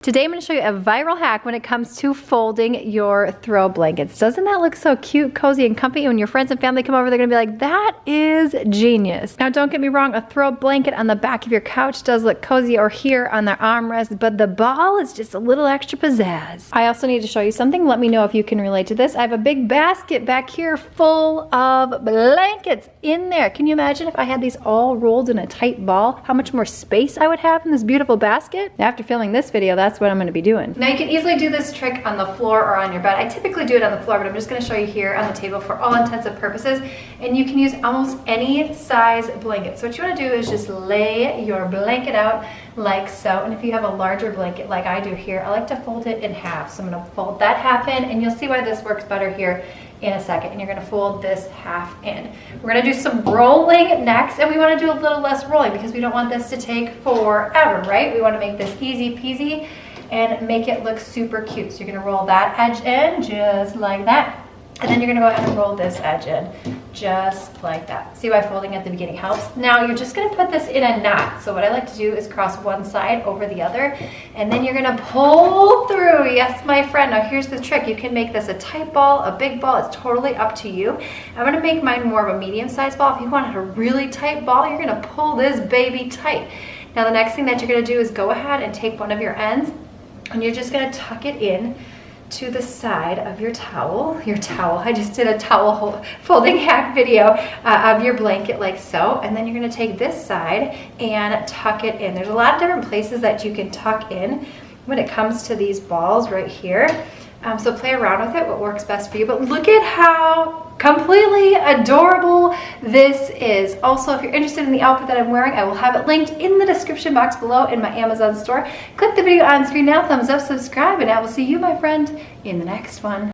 Today I'm going to show you a viral hack when it comes to folding your throw blankets. Doesn't that look so cute, cozy, and comfy? When your friends and family come over, they're going to be like, that is genius. Now don't get me wrong, a throw blanket on the back of your couch does look cozy, or here on their armrest, but the ball is just a little extra pizzazz. I also need to show you something. Let me know if you can relate to this. I have a big basket back here full of blankets in there. Can you imagine if I had these all rolled in a tight ball? How much more space I would have in this beautiful basket? After filming this video, that's what I'm going to be doing. Now you can easily do this trick on the floor or on your bed. I typically do it on the floor, but I'm just going to show you here on the table for all intents and purposes. And you can use almost any size blanket. So what you want to do is just lay your blanket out like so. And if you have a larger blanket like I do here, I like to fold it in half. So I'm going to fold that half in, and you'll see why this works better here in a second. And you're going to fold this half in. We're going to do some rolling next, and we want to do a little less rolling because we don't want this to take forever, right? We want to make this easy peasy and make it look super cute. So you're gonna roll that edge in just like that. And then you're gonna go ahead and roll this edge in just like that. See why folding at the beginning helps? Now you're just gonna put this in a knot. So what I like to do is cross one side over the other, and then you're gonna pull through. Yes, my friend. Now here's the trick. You can make this a tight ball, a big ball. It's totally up to you. I'm gonna make mine more of a medium-sized ball. If you wanted a really tight ball, you're gonna pull this baby tight. Now the next thing that you're gonna do is go ahead and take one of your ends, and you're just gonna tuck it in to the side of your towel. I just did a towel folding hack video of your blanket like so. And then you're gonna take this side and tuck it in. There's a lot of different places that you can tuck in when it comes to these balls right here. So play around with it, what works best for you. But look at how completely adorable this is. Also, if you're interested in the outfit that I'm wearing, I will have it linked in the description box below in my Amazon store. Click the video on screen now, thumbs up, subscribe, and I will see you, my friend, in the next one.